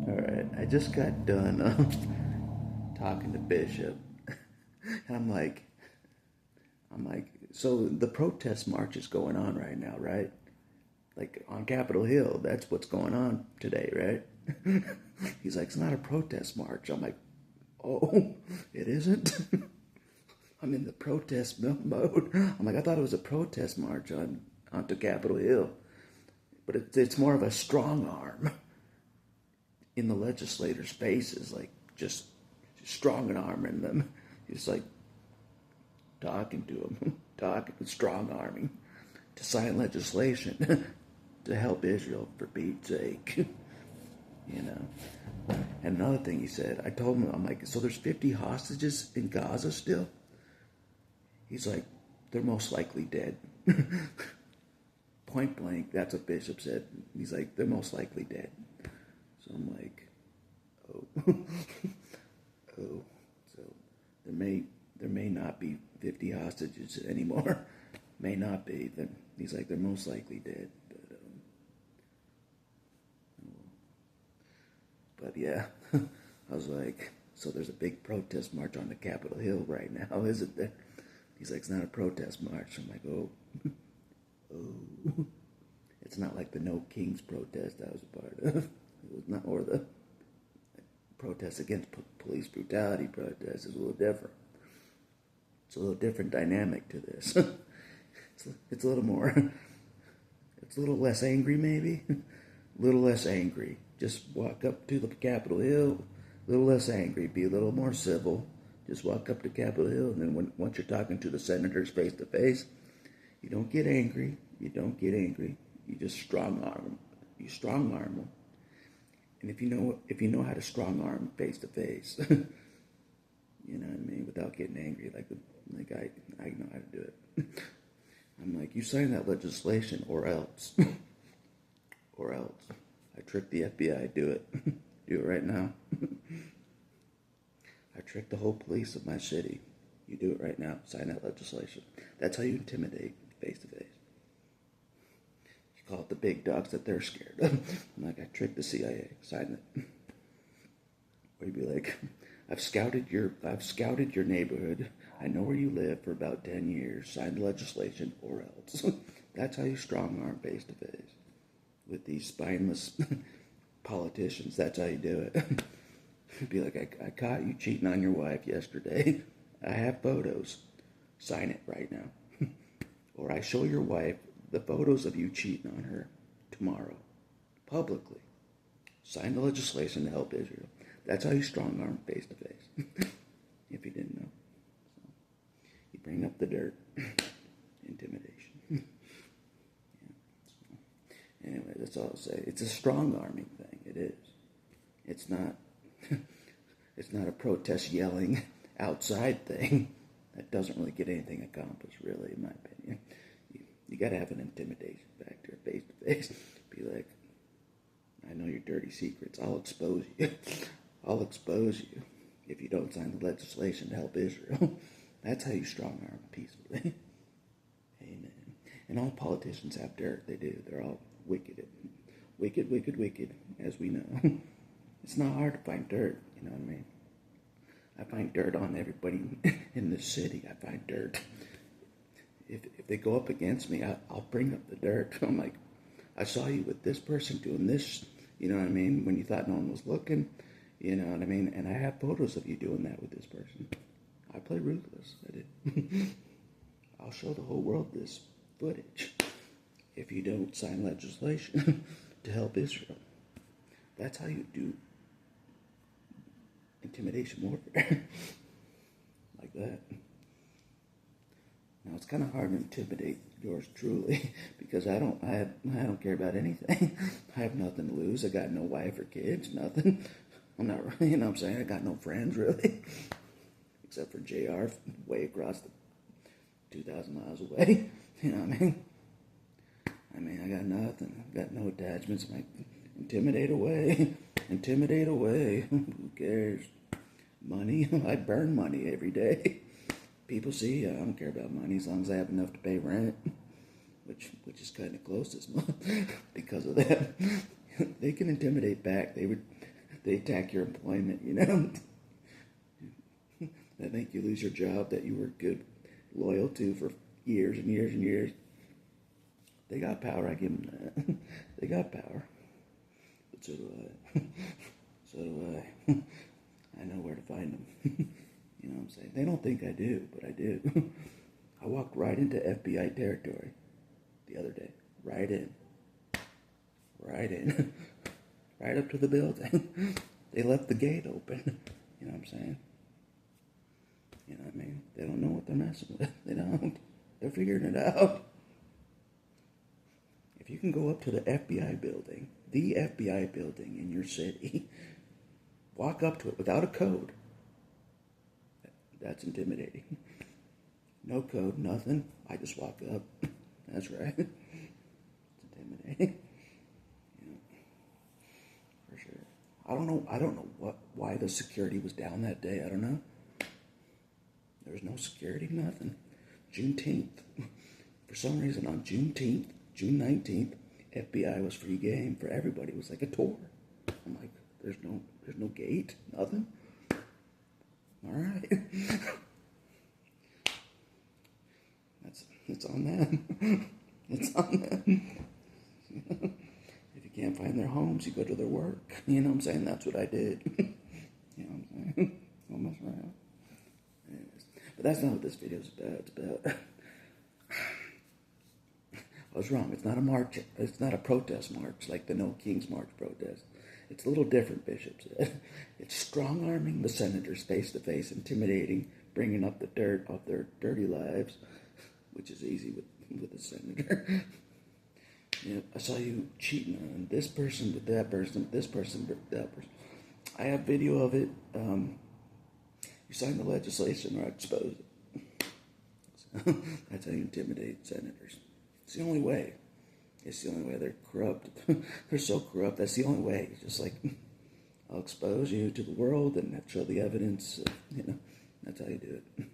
All right, I just got done talking to Bishop, and I'm like, so the protest march is going on right now, right? Like on Capitol Hill, that's what's going on today, right? He's like, it's not a protest march. I'm like, oh, it isn't. I'm in the protest mode. I'm like, I thought it was a protest march onto Capitol Hill, but it's more of a strong arm in the legislators' faces, like just strong arming them, just like talking to them, talking, strong arming to sign legislation to help Israel for Pete's sake, you know. And another thing he said, I told him, I'm like, so there's 50 hostages in Gaza still? He's like, they're most likely dead. Point blank, that's what Bishop said. He's like, they're most likely dead. So I'm like, oh, oh, so there may not be 50 hostages anymore. May not be. He's like, they're most likely dead. But yeah, I was like, so there's a big protest march on the Capitol Hill right now, isn't there? He's like, it's not a protest march. I'm like, oh, oh. It's not like the No Kings protest I was a part of. It was not, or the protest against police brutality protest is a little different. It's a little different dynamic to this. It's a little more, it's a little less angry maybe. A little less angry. Just walk up to the Capitol Hill, a little less angry, be a little more civil. Just walk up to Capitol Hill, and then once you're talking to the senators face to face, you don't get angry. You don't get angry. You just strong arm them. You strong arm them. And if you know how to strong arm face to face, you know what I mean, without getting angry, like I know how to do it. I'm like, you sign that legislation, or else, or else. I tricked the FBI. Do it. Do it right now. I tricked the whole police of my city. You do it right now. Sign that legislation. That's how you intimidate face to face. You call it the big dogs that they're scared of. I'm like, I tricked the CIA. Sign it. Or you'd be like, I've scouted your neighborhood. I know where you live for about 10 years. Sign the legislation, or else. That's how you strong arm face to face with these spineless politicians. That's how you do it. Be like, I caught you cheating on your wife yesterday. I have photos. Sign it right now. Or I show your wife the photos of you cheating on her tomorrow, publicly. Sign the legislation to help Israel. That's how you strong arm face to face. If you didn't know. So, you bring up the dirt. Intimidation. Yeah. So, anyway, that's all I'll say. It's a strong arming thing. It is. It's not. It's not a protest yelling outside thing. That doesn't really get anything accomplished, really, in my opinion. You got to have an intimidation factor, face to face. Be like, I know your dirty secrets. I'll expose you. I'll expose you if you don't sign the legislation to help Israel. That's how you strong arm peacefully. Amen. And all politicians have dirt. They do. They're all wicked. Wicked, wicked, wicked, as we know. It's not hard to find dirt, you know what I mean? I find dirt on everybody in this city. I find dirt. If they go up against me, I'll bring up the dirt. I'm like, I saw you with this person doing this, you know what I mean, when you thought no one was looking, you know what I mean? And I have photos of you doing that with this person. I play ruthless. I did. I'll show the whole world this footage if you don't sign legislation to help Israel. That's how you do intimidation warfare. Like that. Now it's kind of hard to intimidate yours truly because I don't care about anything. I have nothing to lose. I got no wife or kids, nothing. I'm not, you know what I'm saying? I got no friends really, except for JR way across the 2,000 miles away. You know what I mean? I got nothing. I got no attachments. I'm like, intimidate away. Intimidate away. Who cares? Money? I burn money every day. People see, I don't care about money as long as I have enough to pay rent, which is kind of close this month because of that. They can intimidate back. they attack your employment, They make you lose your job that you were good, loyal to for years and years and years. They got power, I give them that. They got power. But so do I. So do I. I know where to find them. You know what I'm saying? They don't think I do, but I do. I walked right into FBI territory the other day. Right in. Right in. Right up to the building. They left the gate open. You know what I'm saying? You know what I mean? They don't know what they're messing with. They don't. They're figuring it out. If you can go up to the FBI building in your city, walk up to it without a code, that's intimidating. No code, nothing. I just walk up. That's right. It's intimidating. For sure. I don't know why the security was down that day. I don't know. There was no security, nothing. Juneteenth. For some reason on Juneteenth, June 19th, FBI was free game for everybody. It was like a tour. I'm like, there's no gate, nothing. All right. It's on them. It's on them. If you can't find their homes, you go to their work. You know what I'm saying? That's what I did. You know what I'm saying? Don't mess around. Anyways, but that's not what this video is about. It's about... I was wrong. It's not a march. It's not a protest march like the No Kings March protest. It's a little different, Bishop said. It's strong-arming the senators face-to-face, intimidating, bringing up the dirt of their dirty lives, which is easy with a senator. You know, I saw you cheating on this person with that person, this person with that person. I have video of it. You signed the legislation or I'd expose it. So, that's how you intimidate senators. It's the only way. It's the only way. They're corrupt. They're so corrupt. That's the only way. It's just like, I'll expose you to the world and show the evidence. That's how you do it.